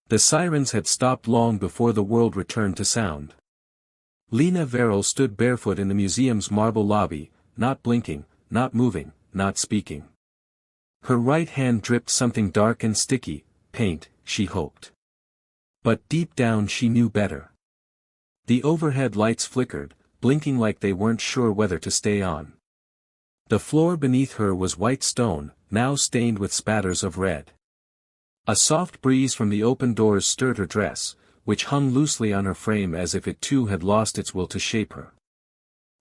The sirens had stopped long before the world returned to sound. Lena Verrill stood barefoot in the museum's marble lobby, not blinking, not moving, not speaking. Her right hand dripped something dark and sticky, paint, she hoped. But deep down she knew better. The overhead lights flickered, blinking like they weren't sure whether to stay on. The floor beneath her was white stone, now stained with spatters of red. A soft breeze from the open doors stirred her dress, which hung loosely on her frame as if it too had lost its will to shape her.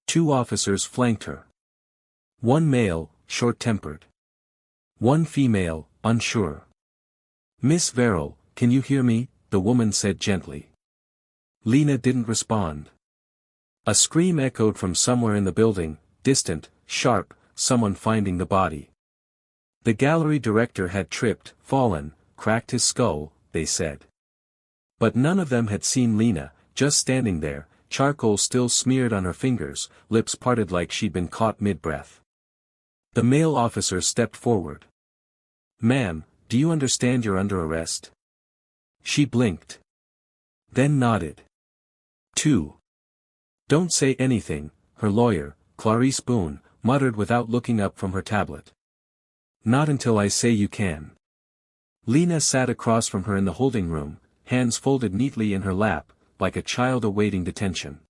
2 officers flanked her. 1 male, short-tempered. 1 female, unsure. "Miss Verrill, can you hear me?" the woman said gently. Lena didn't respond. A scream echoed from somewhere in the building, distant, sharp, someone finding the body. The gallery director had tripped, fallen, cracked his skull, they said. But none of them had seen Lena, just standing there, charcoal still smeared on her fingers, lips parted like she'd been caught mid-breath. The male officer stepped forward. "Ma'am, do you understand you're under arrest?" She blinked. Then nodded. 2. "Don't say anything," her lawyer, Clarice Boone, muttered without looking up from her tablet. "Not until I say you can." Lena sat across from her in the holding room, hands folded neatly in her lap, like a child awaiting detention.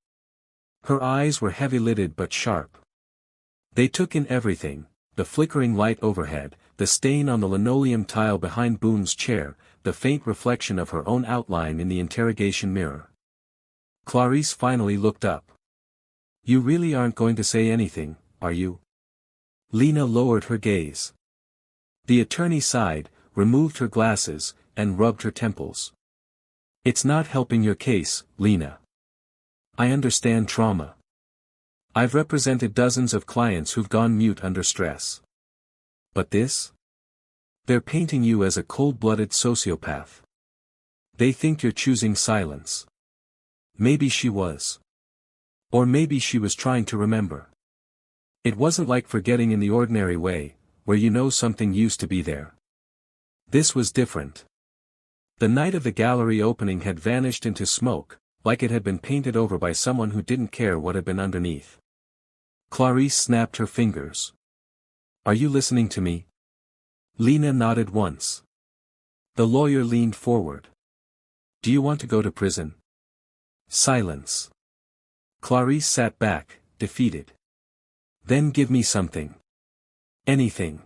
Her eyes were heavy-lidded but sharp. They took in everything, the flickering light overhead, the stain on the linoleum tile behind Boone's chair, the faint reflection of her own outline in the interrogation mirror. Clarice finally looked up. "You really aren't going to say anything, are you?" Lena lowered her gaze. The attorney sighed, removed her glasses, and rubbed her temples. "It's not helping your case, Lena. I understand trauma. I've represented dozens of clients who've gone mute under stress. But this? They're painting you as a cold-blooded sociopath. They think you're choosing silence. Maybe she was. Or maybe she was trying to remember. It wasn't like forgetting in the ordinary way, where you know something used to be there. This was different. The night of the gallery opening had vanished into smoke, like it had been painted over by someone who didn't care what had been underneath. Clarice snapped her fingers. "Are you listening to me?" Lena nodded once. The lawyer leaned forward. "Do you want to go to prison?" Silence. Clarice sat back, defeated. "Then give me something. Anything.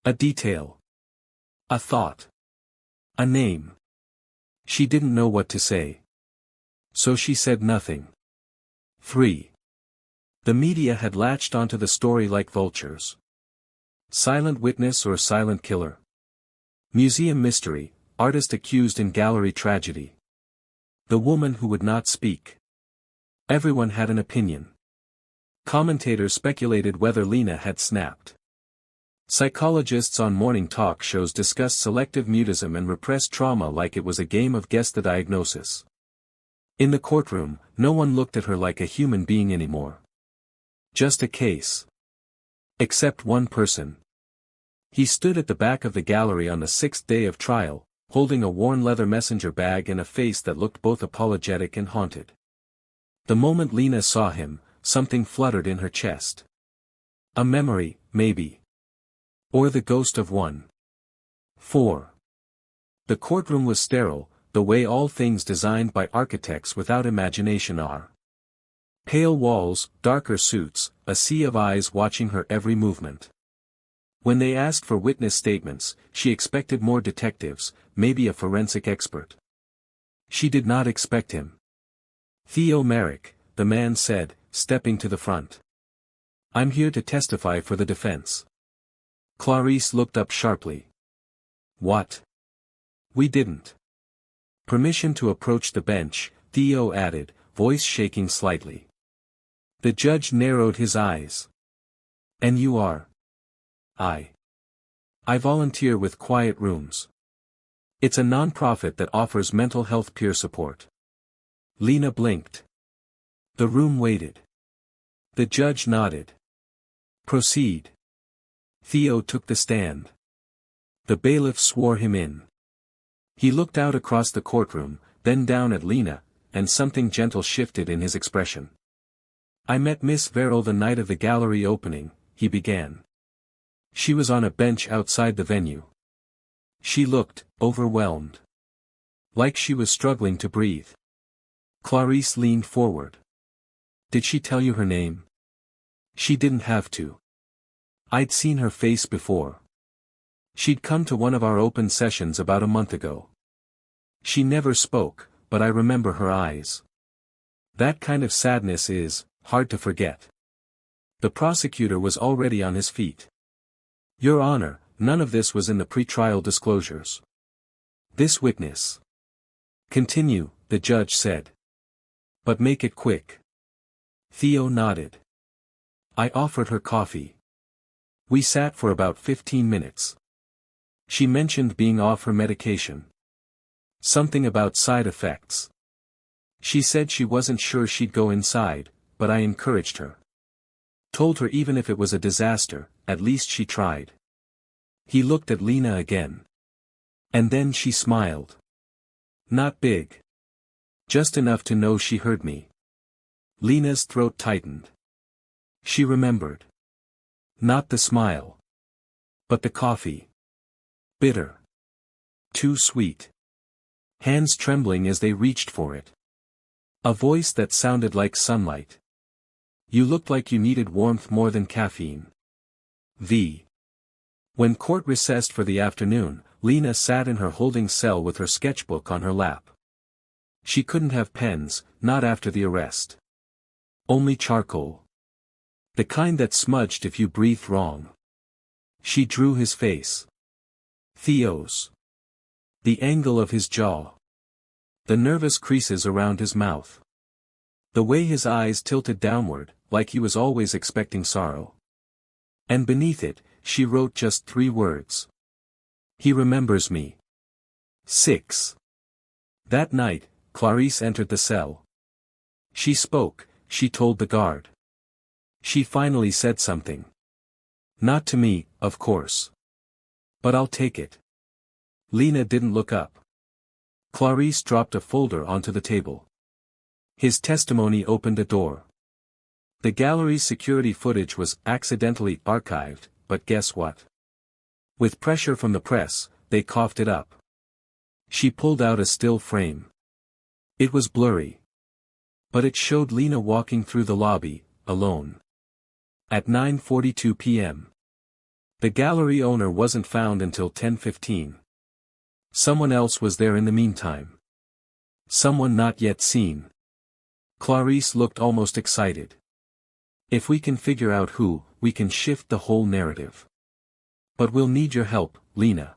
A detail. A thought. A name." She didn't know what to say. So she said nothing. 3. The media had latched onto the story like vultures. Silent witness or silent killer? Museum mystery, artist accused in gallery tragedy. The woman who would not speak. Everyone had an opinion. Commentators speculated whether Lena had snapped. Psychologists on morning talk shows discussed selective mutism and repressed trauma like it was a game of guess the diagnosis. In the courtroom, no one looked at her like a human being anymore. Just a case. Except one person. He stood at the back of the gallery on the 6th day of trial, holding a worn leather messenger bag and a face that looked both apologetic and haunted. The moment Lena saw him, something fluttered in her chest. A memory, maybe. Or the ghost of one. 4. The courtroom was sterile, the way all things designed by architects without imagination are. Pale walls, darker suits, a sea of eyes watching her every movement. When they asked for witness statements, she expected more detectives, maybe a forensic expert. She did not expect him. "Theo Merrick," the man said, stepping to the front. "I'm here to testify for the defense." Clarice looked up sharply. "What?" "We didn't." "Permission to approach the bench," Theo added, voice shaking slightly. The judge narrowed his eyes. "And you are?" I volunteer with Quiet Rooms. It's a non-profit that offers mental health peer support." Lena blinked. The room waited. The judge nodded. "Proceed." Theo took the stand. The bailiff swore him in. He looked out across the courtroom, then down at Lena, and something gentle shifted in his expression. I met Miss Verrill the night of the gallery opening, he began. She was on a bench outside the venue. She looked overwhelmed. Like she was struggling to breathe. Clarice leaned forward. Did she tell you her name? She didn't have to. I'd seen her face before. She'd come to one of our open sessions about a month ago. She never spoke, but I remember her eyes. That kind of sadness is hard to forget. The prosecutor was already on his feet. Your Honor, none of this was in the pretrial disclosures. This witness. Continue, the judge said. But make it quick. Theo nodded. I offered her coffee. We sat for about 15 minutes. She mentioned being off her medication. Something about side effects. She said she wasn't sure she'd go inside, but I encouraged her. Told her even if it was a disaster, at least she tried. He looked at Lena again. And then she smiled. Not big. Just enough to know she heard me. Lena's throat tightened. She remembered. Not the smile. But the coffee. Bitter. Too sweet. Hands trembling as they reached for it. A voice that sounded like sunlight. You looked like you needed warmth more than caffeine. When court recessed for the afternoon, Lena sat in her holding cell with her sketchbook on her lap. She couldn't have pens, not after the arrest. Only charcoal. The kind that smudged if you breathed wrong. She drew his face. Theo's. The angle of his jaw. The nervous creases around his mouth. The way his eyes tilted downward, like he was always expecting sorrow. And beneath it, she wrote just 3 words. He remembers me. 6. That night, Clarice entered the cell. She spoke, she told the guard. She finally said something. Not to me, of course. But I'll take it. Lena didn't look up. Clarice dropped a folder onto the table. His testimony opened a door. The gallery's security footage was accidentally archived, but guess what? With pressure from the press, they coughed it up. She pulled out a still frame. It was blurry. But it showed Lena walking through the lobby, alone. At 9:42 p.m. The gallery owner wasn't found until 10:15. Someone else was there in the meantime. Someone not yet seen. Clarice looked almost excited. If we can figure out who, we can shift the whole narrative. But we'll need your help, Lena.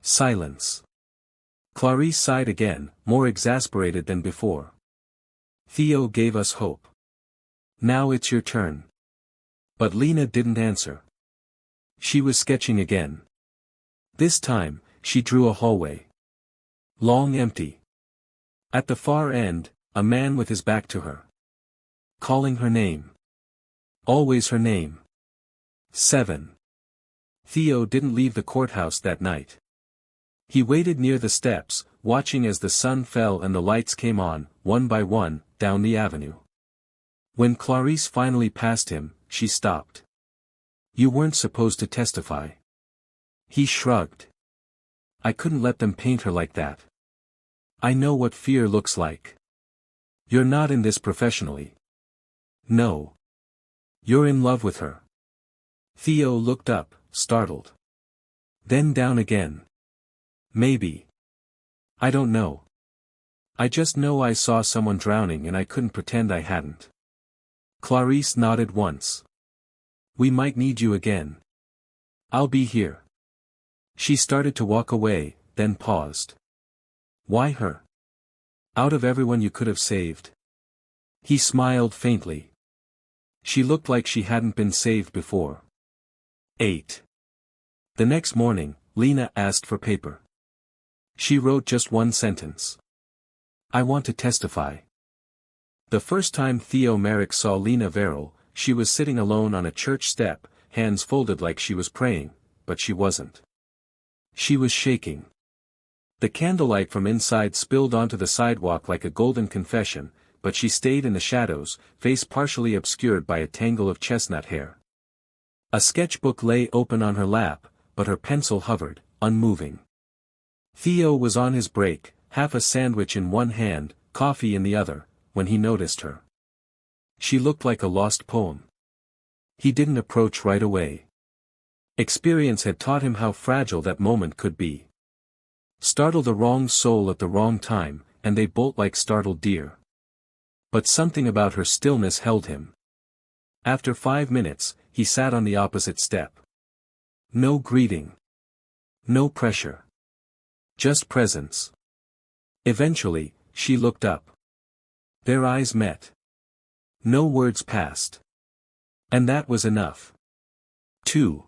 Silence. Clarice sighed again, more exasperated than before. Theo gave us hope. Now it's your turn. But Lena didn't answer. She was sketching again. This time, she drew a hallway. Long empty. At the far end, a man with his back to her. Calling her name. Always her name. 7. Theo didn't leave the courthouse that night. He waited near the steps, watching as the sun fell and the lights came on, one by one, down the avenue. When Clarice finally passed him, she stopped. You weren't supposed to testify. He shrugged. I couldn't let them paint her like that. I know what fear looks like. You're not in this professionally. No. You're in love with her. Theo looked up, startled. Then down again. Maybe. I don't know. I just know I saw someone drowning and I couldn't pretend I hadn't. Clarice nodded once. We might need you again. I'll be here. She started to walk away, then paused. Why her? Out of everyone you could have saved. He smiled faintly. She looked like she hadn't been saved before. 8. The next morning, Lena asked for paper. She wrote just one sentence. I want to testify. The first time Theo Merrick saw Lena Verrill, she was sitting alone on a church step, hands folded like she was praying, but she wasn't. She was shaking. The candlelight from inside spilled onto the sidewalk like a golden confession, but she stayed in the shadows, face partially obscured by a tangle of chestnut hair. A sketchbook lay open on her lap, but her pencil hovered, unmoving. Theo was on his break, half a sandwich in one hand, coffee in the other, when he noticed her. She looked like a lost poem. He didn't approach right away. Experience had taught him how fragile that moment could be. Startle the wrong soul at the wrong time, and they bolt like startled deer. But something about her stillness held him. After 5 minutes, he sat on the opposite step. No greeting. No pressure. Just presence. Eventually, she looked up. Their eyes met. No words passed. And that was enough. 2.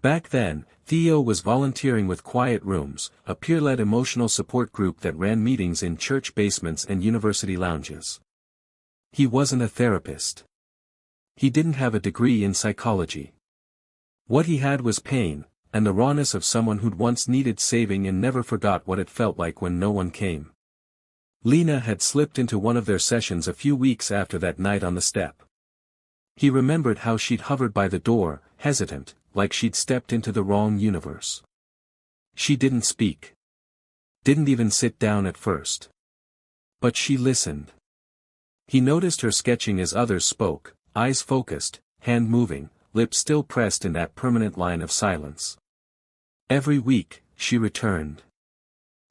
Back then, Theo was volunteering with Quiet Rooms, a peer-led emotional support group that ran meetings in church basements and university lounges. He wasn't a therapist. He didn't have a degree in psychology. What he had was pain, and the rawness of someone who'd once needed saving and never forgot what it felt like when no one came. Lena had slipped into one of their sessions a few weeks after that night on the step. He remembered how she'd hovered by the door, hesitant, like she'd stepped into the wrong universe. She didn't speak. Didn't even sit down at first. But she listened. He noticed her sketching as others spoke, eyes focused, hand moving, lips still pressed in that permanent line of silence. Every week, she returned.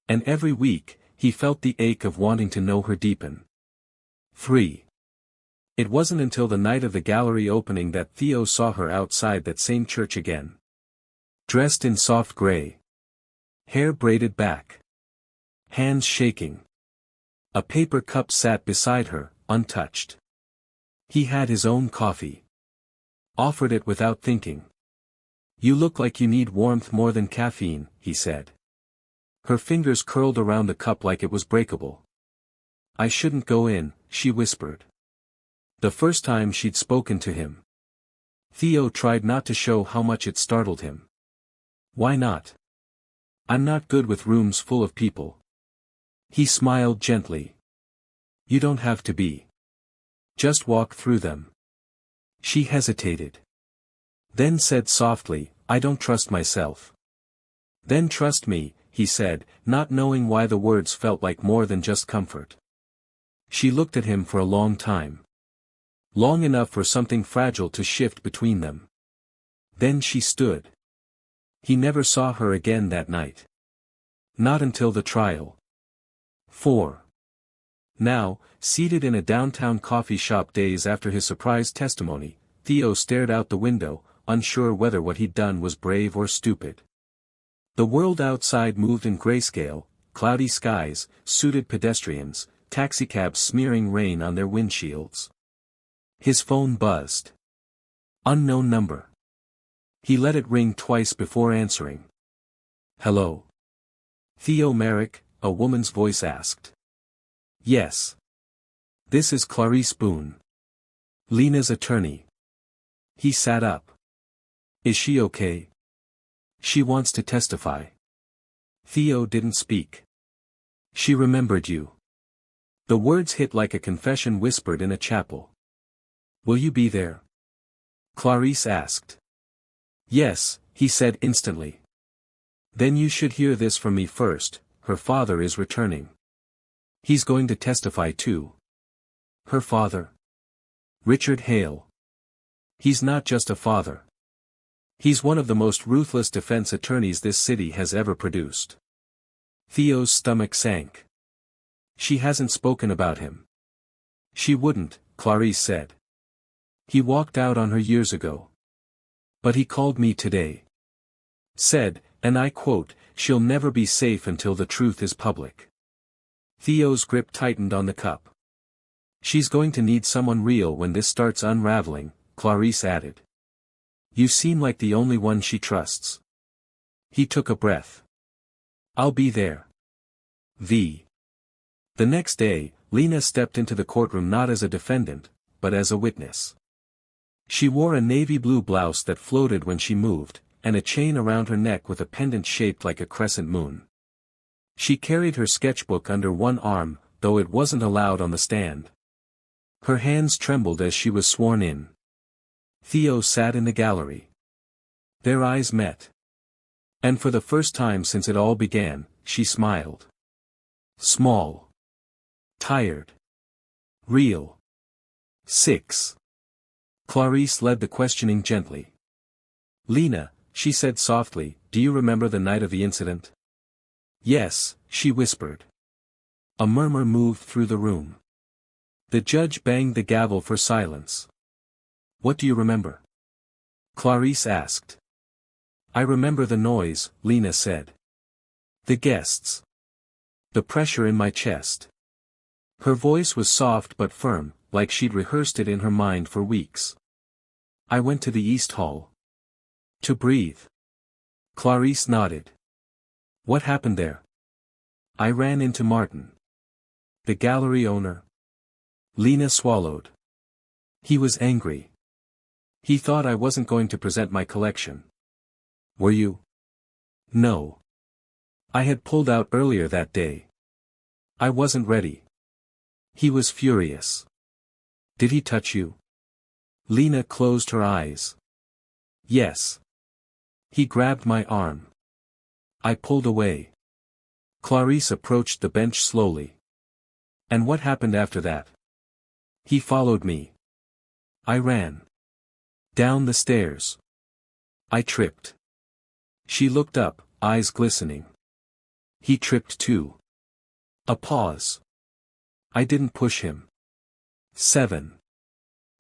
And every week, he felt the ache of wanting to know her deepen. 3. It wasn't until the night of the gallery opening that Theo saw her outside that same church again. Dressed in soft gray. Hair braided back. Hands shaking. A paper cup sat beside her, untouched. He had his own coffee. Offered it without thinking. You look like you need warmth more than caffeine, he said. Her fingers curled around the cup like it was breakable. I shouldn't go in, she whispered. The first time she'd spoken to him. Theo tried not to show how much it startled him. Why not? I'm not good with rooms full of people. He smiled gently. You don't have to be. Just walk through them. She hesitated. Then said softly, I don't trust myself. Then trust me, he said, not knowing why the words felt like more than just comfort. She looked at him for a long time. Long enough for something fragile to shift between them. Then she stood. He never saw her again that night. Not until the trial. 4. Now, seated in a downtown coffee shop days after his surprise testimony, Theo stared out the window, unsure whether what he'd done was brave or stupid. The world outside moved in grayscale, cloudy skies, suited pedestrians, taxicabs smearing rain on their windshields. His phone buzzed. Unknown number. He let it ring twice before answering. Hello? Theo Merrick, a woman's voice asked. Yes. This is Clarice Boone. Lena's attorney. He sat up. Is she okay? She wants to testify. Theo didn't speak. She remembered you. The words hit like a confession whispered in a chapel. Will you be there? Clarice asked. Yes, he said instantly. Then you should hear this from me first, her father is returning. He's going to testify too. Her father? Richard Hale. He's not just a father. He's one of the most ruthless defense attorneys this city has ever produced. Theo's stomach sank. She hasn't spoken about him. She wouldn't, Clarice said. He walked out on her years ago. But he called me today. Said, and I quote, she'll never be safe until the truth is public. Theo's grip tightened on the cup. She's going to need someone real when this starts unraveling, Clarice added. You seem like the only one she trusts. He took a breath. I'll be there. The next day, Lena stepped into the courtroom not as a defendant, but as a witness. She wore a navy blue blouse that floated when she moved, and a chain around her neck with a pendant shaped like a crescent moon. She carried her sketchbook under one arm, though it wasn't allowed on the stand. Her hands trembled as she was sworn in. Theo sat in the gallery. Their eyes met. And for the first time since it all began, she smiled. Small. Tired. Real. 6. Clarice led the questioning gently. Lena, she said softly, do you remember the night of the incident? Yes, she whispered. A murmur moved through the room. The judge banged the gavel for silence. What do you remember? Clarice asked. I remember the noise, Lena said. The guests. The pressure in my chest. Her voice was soft but firm, like she'd rehearsed it in her mind for weeks. I went to the East Hall. To breathe. Clarice nodded. What happened there? I ran into Martin. The gallery owner. Lena swallowed. He was angry. He thought I wasn't going to present my collection. Were you? No. I had pulled out earlier that day. I wasn't ready. He was furious. Did he touch you? Lena closed her eyes. Yes. He grabbed my arm. I pulled away. Clarice approached the bench slowly. And what happened after that? He followed me. I ran. Down the stairs. I tripped. She looked up, eyes glistening. He tripped too. A pause. I didn't push him. 7.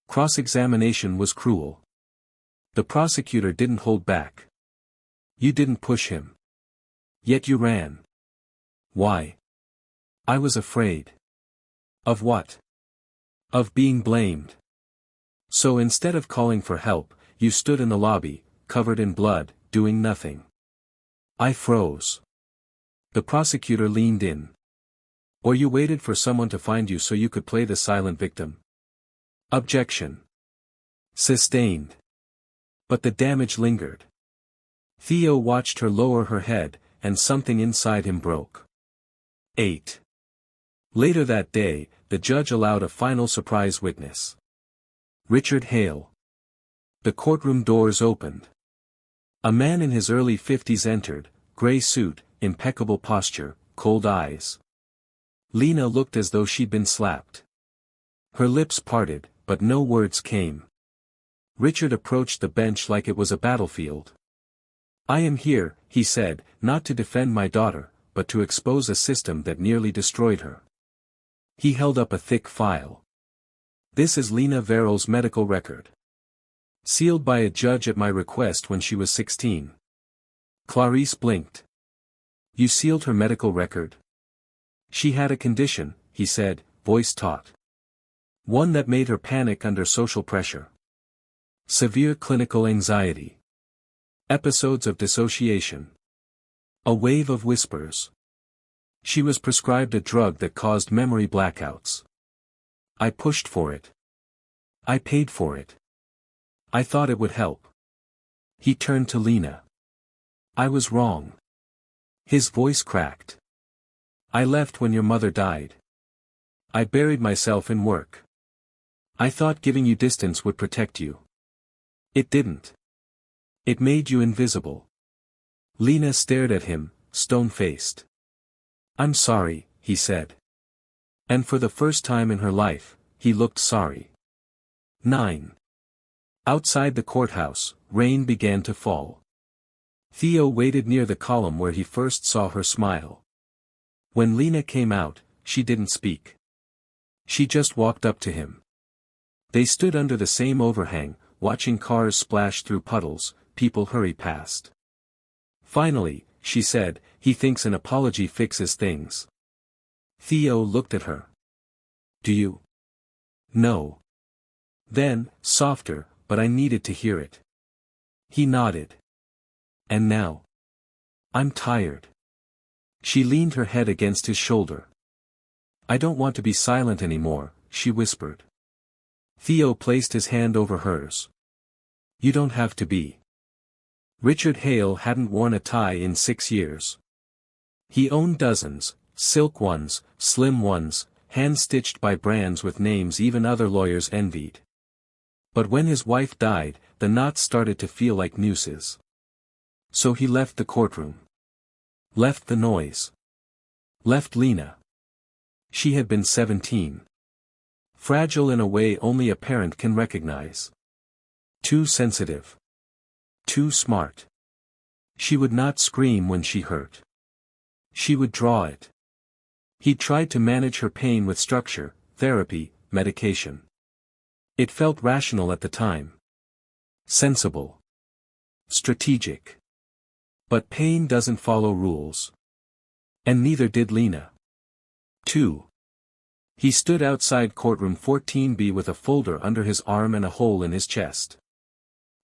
Cross-examination was cruel. The prosecutor didn't hold back. You didn't push him. Yet you ran. Why? I was afraid. Of what? Of being blamed. So instead of calling for help, you stood in the lobby, covered in blood, doing nothing. I froze. The prosecutor leaned in. Or you waited for someone to find you so you could play the silent victim. Objection. Sustained. But the damage lingered. Theo watched her lower her head, and something inside him broke. 8. Later that day, the judge allowed a final surprise witness. Richard Hale. The courtroom doors opened. A man in his early 50s entered, gray suit, impeccable posture, cold eyes. Lena looked as though she'd been slapped. Her lips parted, but no words came. Richard approached the bench like it was a battlefield. I am here, he said, not to defend my daughter, but to expose a system that nearly destroyed her. He held up a thick file. This is Lena Verrill's medical record. Sealed by a judge at my request when she was 16. Clarice blinked. You sealed her medical record? She had a condition, he said, voice taut. One that made her panic under social pressure. Severe clinical anxiety. Episodes of dissociation. A wave of whispers. She was prescribed a drug that caused memory blackouts. I pushed for it. I paid for it. I thought it would help. He turned to Lena. I was wrong. His voice cracked. I left when your mother died. I buried myself in work. I thought giving you distance would protect you. It didn't. It made you invisible. Lena stared at him, stone-faced. I'm sorry, he said. And for the first time in her life, he looked sorry. 9. Outside the courthouse, rain began to fall. Theo waited near the column where he first saw her smile. When Lena came out, she didn't speak. She just walked up to him. They stood under the same overhang, watching cars splash through puddles, people hurry past. Finally, she said, he thinks an apology fixes things. Theo looked at her. Do you? No. Then, softer, but I needed to hear it. He nodded. And now? I'm tired. She leaned her head against his shoulder. I don't want to be silent anymore, she whispered. Theo placed his hand over hers. You don't have to be. Richard Hale hadn't worn a tie in 6 years. He owned dozens, silk ones, slim ones, hand-stitched by brands with names even other lawyers envied. But when his wife died, the knots started to feel like nooses. So he left the courtroom. Left the noise. Left Lena. She had been 17. Fragile in a way only a parent can recognize. Too sensitive. Too smart. She would not scream when she hurt. She would draw it. He tried to manage her pain with structure, therapy, medication. It felt rational at the time. Sensible. Strategic. But pain doesn't follow rules. And neither did Lena. 2. He stood outside courtroom 14B with a folder under his arm and a hole in his chest.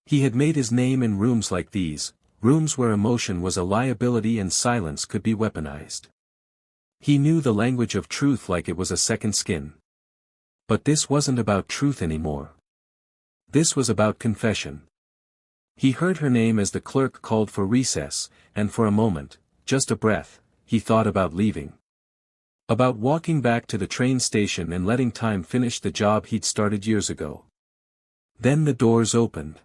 He had made his name in rooms like these, rooms where emotion was a liability and silence could be weaponized. He knew the language of truth like it was a second skin. But this wasn't about truth anymore. This was about confession. He heard her name as the clerk called for recess, and for a moment, just a breath, he thought about leaving. About walking back to the train station and letting time finish the job he'd started years ago. Then the doors opened.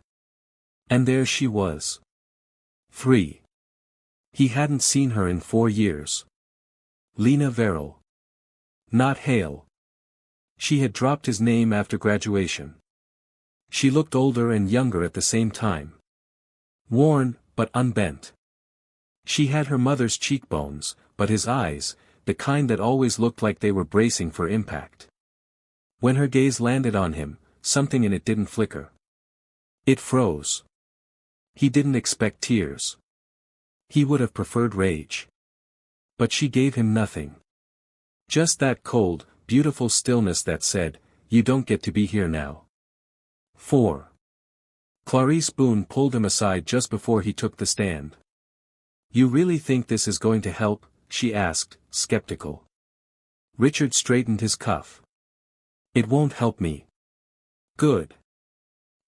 And there she was. Free. He hadn't seen her in 4 years. Lena Verrill. Not Hale. She had dropped his name after graduation. She looked older and younger at the same time. Worn, but unbent. She had her mother's cheekbones, but his eyes, the kind that always looked like they were bracing for impact. When her gaze landed on him, something in it didn't flicker. It froze. He didn't expect tears. He would have preferred rage. But she gave him nothing. Just that cold, beautiful stillness that said, "You don't get to be here now." 4. Clarice Boone pulled him aside just before he took the stand. "You really think this is going to help?" she asked, skeptical. Richard straightened his cuff. "It won't help me." "Good.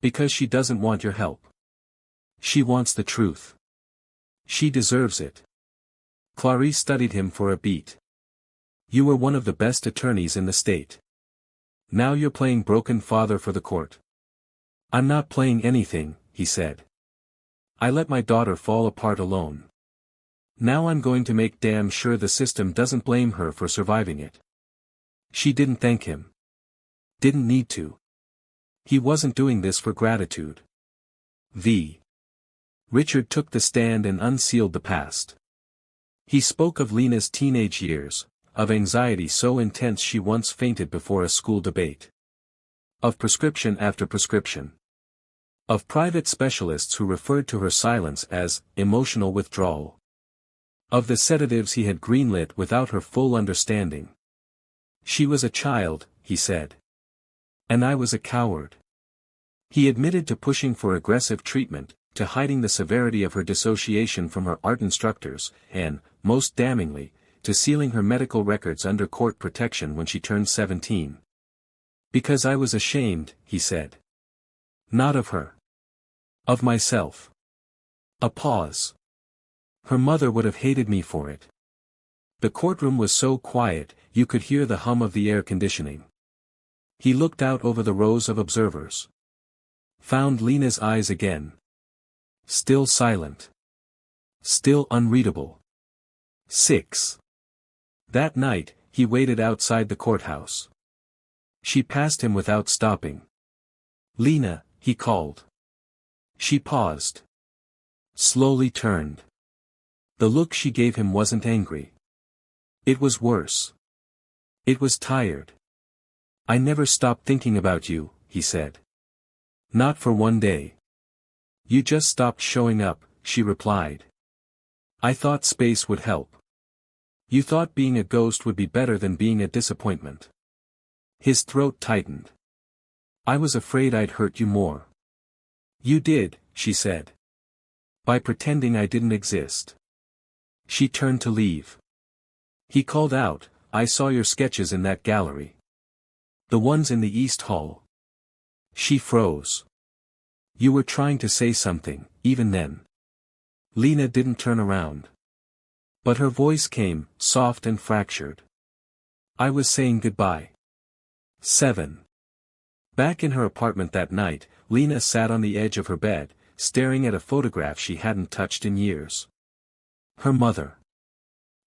Because she doesn't want your help. She wants the truth. She deserves it." Clarice studied him for a beat. "You were one of the best attorneys in the state. Now you're playing broken father for the court." "I'm not playing anything," he said. "I let my daughter fall apart alone. Now I'm going to make damn sure the system doesn't blame her for surviving it." She didn't thank him. Didn't need to. He wasn't doing this for gratitude. Richard took the stand and unsealed the past. He spoke of Lena's teenage years, of anxiety so intense she once fainted before a school debate. Of prescription after prescription. Of private specialists who referred to her silence as emotional withdrawal. Of the sedatives he had greenlit without her full understanding. "She was a child," he said. "And I was a coward." He admitted to pushing for aggressive treatment, to hiding the severity of her dissociation from her art instructors, and, most damningly, to sealing her medical records under court protection when she turned 17. "Because I was ashamed," he said. "Not of her. Of myself." A pause. Her mother would have hated me for it. The courtroom was so quiet, you could hear the hum of the air conditioning. He looked out over the rows of observers. Found Lena's eyes again. Still silent. Still unreadable. 6. That night, he waited outside the courthouse. She passed him without stopping. "Lena," he called. She paused. Slowly turned. The look she gave him wasn't angry. It was worse. It was tired. "I never stopped thinking about you," he said. "Not for one day." "You just stopped showing up," she replied. "I thought space would help. You thought being a ghost would be better than being a disappointment." His throat tightened. "I was afraid I'd hurt you more." "You did," she said. "By pretending I didn't exist." She turned to leave. He called out, "I saw your sketches in that gallery. The ones in the East Hall." She froze. "You were trying to say something, even then." Lena didn't turn around. But her voice came, soft and fractured. I was saying goodbye. 7. Back in her apartment that night, Lena sat on the edge of her bed, staring at a photograph she hadn't touched in years. Her mother.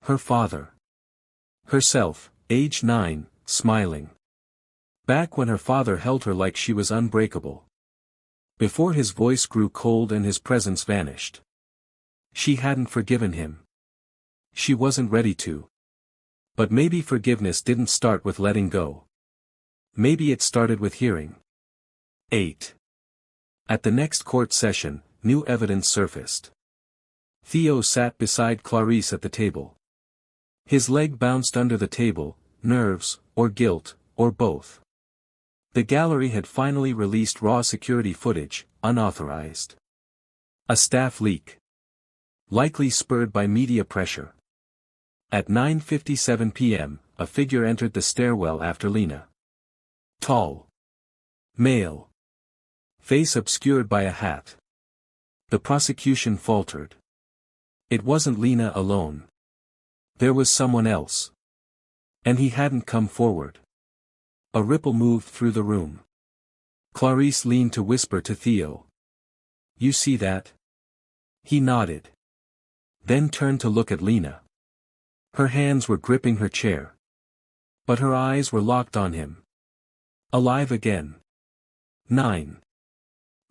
Her father. Herself, age 9, smiling. Back when her father held her like she was unbreakable. Before his voice grew cold and his presence vanished. She hadn't forgiven him. She wasn't ready to. But maybe forgiveness didn't start with letting go. Maybe it started with hearing. 8. At the next court session, new evidence surfaced. Theo sat beside Clarice at the table. His leg bounced under the table, nerves, or guilt, or both. The gallery had finally released raw security footage, unauthorized. A staff leak. Likely spurred by media pressure. At 9:57 p.m., a figure entered the stairwell after Lena. Tall. Male. Face obscured by a hat. The prosecution faltered. It wasn't Lena alone. There was someone else. And he hadn't come forward. A ripple moved through the room. Clarice leaned to whisper to Theo. You see that? He nodded. Then turned to look at Lena. Her hands were gripping her chair. But her eyes were locked on him. Alive again. 9.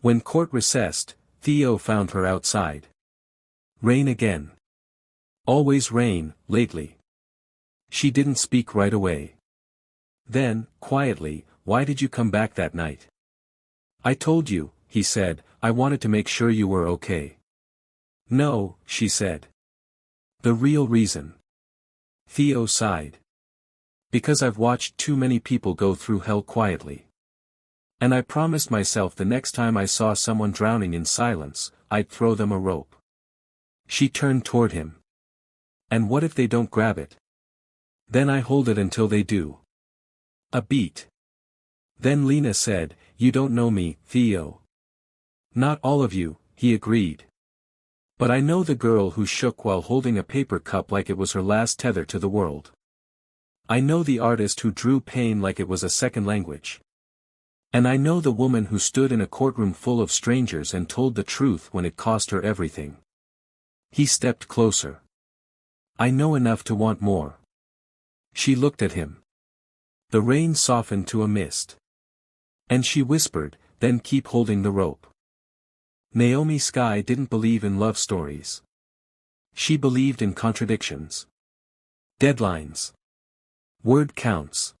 When court recessed, Theo found her outside. Rain again. Always rain, lately. She didn't speak right away. Then, quietly, why did you come back that night? I told you, he said, I wanted to make sure you were okay. No, she said. The real reason. Theo sighed. Because I've watched too many people go through hell quietly. And I promised myself the next time I saw someone drowning in silence, I'd throw them a rope. She turned toward him. And what if they don't grab it? Then I hold it until they do. A beat. Then Lena said, you don't know me, Theo. Not all of you, he agreed. But I know the girl who shook while holding a paper cup like it was her last tether to the world. I know the artist who drew pain like it was a second language. And I know the woman who stood in a courtroom full of strangers and told the truth when it cost her everything. He stepped closer. I know enough to want more. She looked at him. The rain softened to a mist. And she whispered, then keep holding the rope. Naomi Skye didn't believe in love stories. She believed in contradictions. Deadlines. Word counts.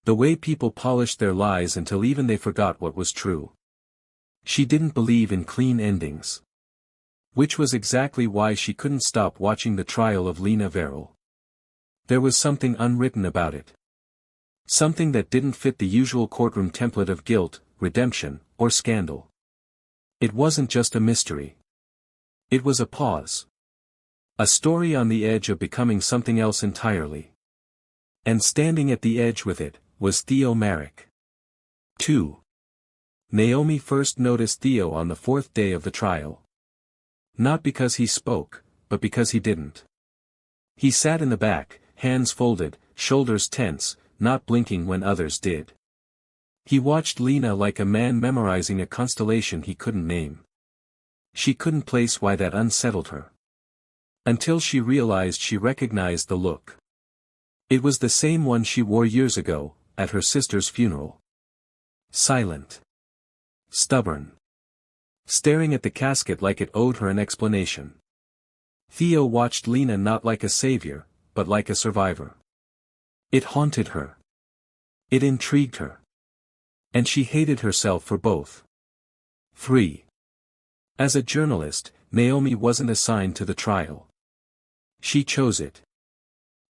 The way people polished their lies until even they forgot what was true. She didn't believe in clean endings. Which was exactly why she couldn't stop watching the trial of Lena Verrill. There was something unwritten about it. Something that didn't fit the usual courtroom template of guilt, redemption, or scandal. It wasn't just a mystery. It was a pause. A story on the edge of becoming something else entirely. And standing at the edge with it, was Theo Merrick. 2. Naomi first noticed Theo on the 4th day of the trial. Not because he spoke, but because he didn't. He sat in the back, hands folded, shoulders tense, not blinking when others did. He watched Lena like a man memorizing a constellation he couldn't name. She couldn't place why that unsettled her. Until she realized she recognized the look. It was the same one she wore years ago, at her sister's funeral. Silent. Stubborn. Staring at the casket like it owed her an explanation. Theo watched Lena not like a savior, but like a survivor. It haunted her. It intrigued her. And she hated herself for both. 3. As a journalist, Naomi wasn't assigned to the trial. She chose it.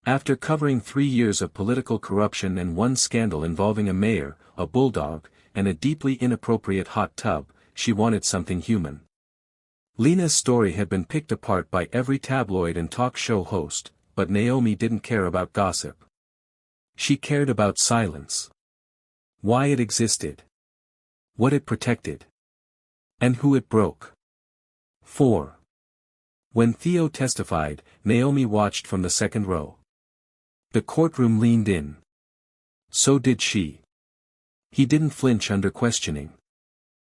After covering 3 years of political corruption and one scandal involving a mayor, a bulldog, and a deeply inappropriate hot tub, she wanted something human. Lena's story had been picked apart by every tabloid and talk show host, but Naomi didn't care about gossip. She cared about silence. Why it existed. What it protected. And who it broke. 4. When Theo testified, Naomi watched from the second row. The courtroom leaned in. So did she. He didn't flinch under questioning.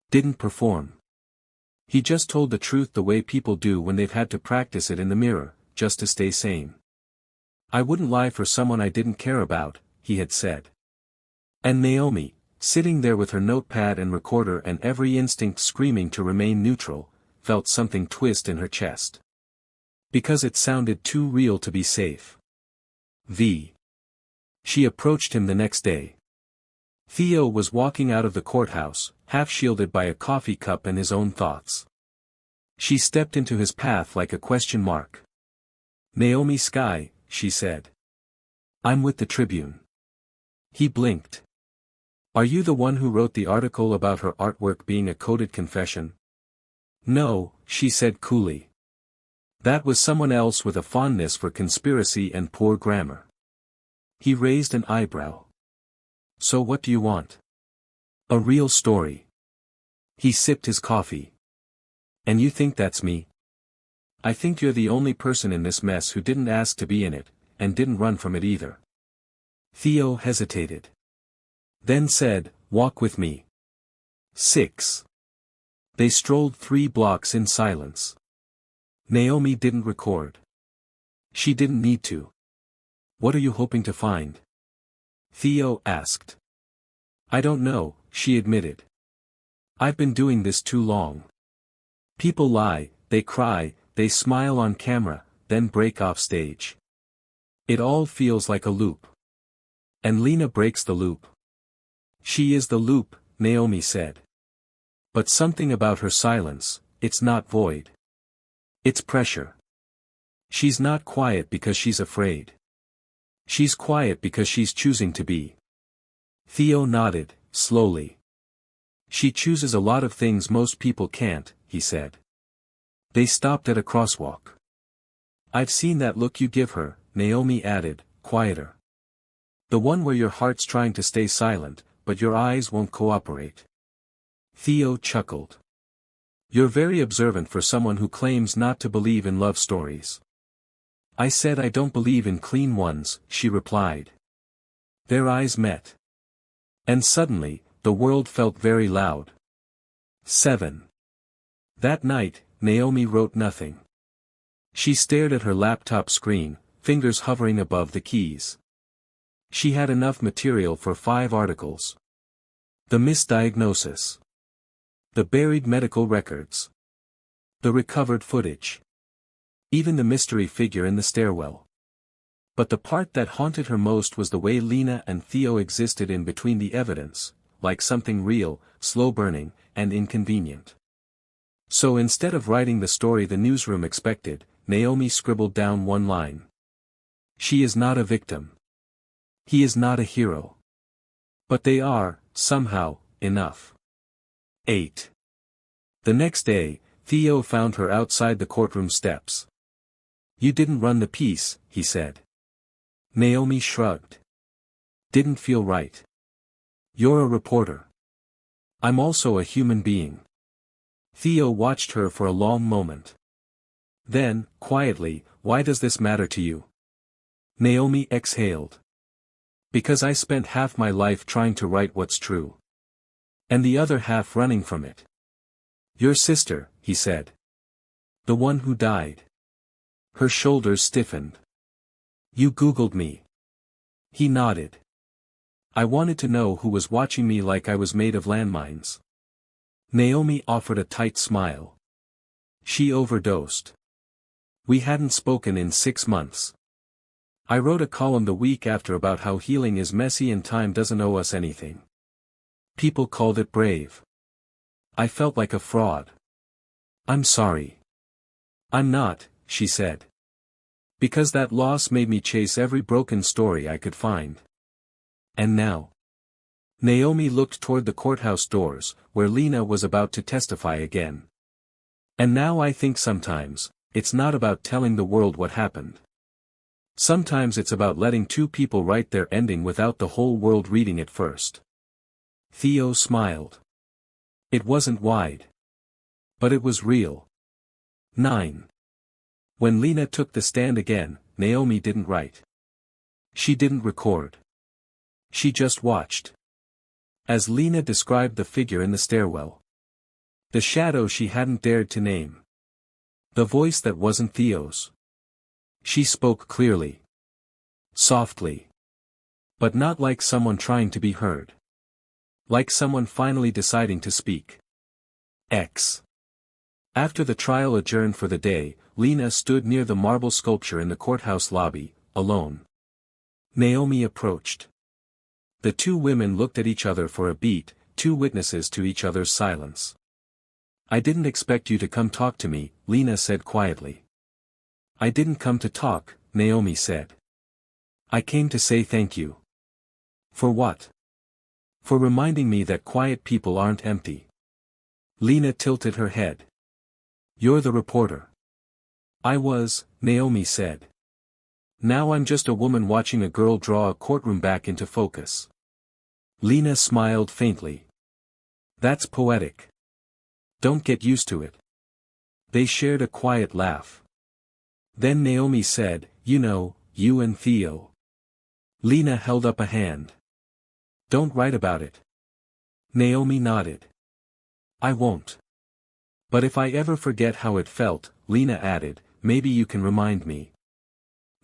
Didn't perform. He just told the truth the way people do when they've had to practice it in the mirror, just to stay sane. I wouldn't lie for someone I didn't care about, he had said. And Naomi, sitting there with her notepad and recorder and every instinct screaming to remain neutral, felt something twist in her chest. Because it sounded too real to be safe. She approached him the next day. Theo was walking out of the courthouse, half shielded by a coffee cup and his own thoughts. She stepped into his path like a question mark. Naomi Skye, she said. I'm with the Tribune. He blinked. Are you the one who wrote the article about her artwork being a coded confession? No, she said coolly. That was someone else with a fondness for conspiracy and poor grammar. He raised an eyebrow. So what do you want? A real story. He sipped his coffee. And you think that's me? I think you're the only person in this mess who didn't ask to be in it, and didn't run from it either. Theo hesitated. Then said, walk with me. 6. They strolled 3 blocks in silence. Naomi didn't record. She didn't need to. What are you hoping to find? Theo asked. I don't know, she admitted. I've been doing this too long. People lie, they cry, they smile on camera, then break off stage. It all feels like a loop. And Lena breaks the loop. She is the loop, Naomi said. But something about her silence, it's not void. It's pressure. She's not quiet because she's afraid. She's quiet because she's choosing to be. Theo nodded, slowly. She chooses a lot of things most people can't, he said. They stopped at a crosswalk. I've seen that look you give her, Naomi added, quieter. The one where your heart's trying to stay silent, but your eyes won't cooperate. Theo chuckled. You're very observant for someone who claims not to believe in love stories. I said I don't believe in clean ones, she replied. Their eyes met. And suddenly, the world felt very loud. 7. That night, Naomi wrote nothing. She stared at her laptop screen, fingers hovering above the keys. She had enough material for 5 articles. The misdiagnosis. The buried medical records. The recovered footage. Even the mystery figure in the stairwell. But the part that haunted her most was the way Lena and Theo existed in between the evidence, like something real, slow-burning, and inconvenient. So instead of writing the story the newsroom expected, Naomi scribbled down one line. She is not a victim. He is not a hero. But they are, somehow, enough. 8. The next day, Theo found her outside the courtroom steps. You didn't run the piece, he said. Naomi shrugged. Didn't feel right. You're a reporter. I'm also a human being. Theo watched her for a long moment. Then, quietly, why does this matter to you? Naomi exhaled. Because I spent half my life trying to write what's true. And the other half running from it. Your sister, he said. The one who died. Her shoulders stiffened. You Googled me. He nodded. I wanted to know who was watching me like I was made of landmines. Naomi offered a tight smile. She overdosed. We hadn't spoken in 6 months. I wrote a column the week after about how healing is messy and time doesn't owe us anything. People called it brave. I felt like a fraud. I'm sorry. I'm not, she said. Because that loss made me chase every broken story I could find. And now? Naomi looked toward the courthouse doors, where Lena was about to testify again. And now I think sometimes, it's not about telling the world what happened. Sometimes it's about letting 2 people write their ending without the whole world reading it first. Theo smiled. It wasn't wide. But it was real. 9. When Lena took the stand again, Naomi didn't write. She didn't record. She just watched. As Lena described the figure in the stairwell. The shadow she hadn't dared to name. The voice that wasn't Theo's. She spoke clearly. Softly. But not like someone trying to be heard. Like someone finally deciding to speak. After the trial adjourned for the day, Lena stood near the marble sculpture in the courthouse lobby, alone. Naomi approached. The two women looked at each other for a beat, two witnesses to each other's silence. I didn't expect you to come talk to me, Lena said quietly. I didn't come to talk, Naomi said. I came to say thank you. For what? For reminding me that quiet people aren't empty. Lena tilted her head. You're the reporter. I was, Naomi said. Now I'm just a woman watching a girl draw a courtroom back into focus. Lena smiled faintly. That's poetic. Don't get used to it. They shared a quiet laugh. Then Naomi said, you know, you and Theo. Lena held up a hand. Don't write about it. Naomi nodded. I won't. But if I ever forget how it felt, Lena added, maybe you can remind me.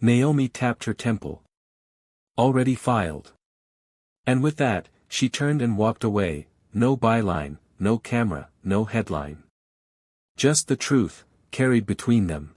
Naomi tapped her temple. Already filed. And with that, she turned and walked away, no byline, no camera, no headline. Just the truth, carried between them.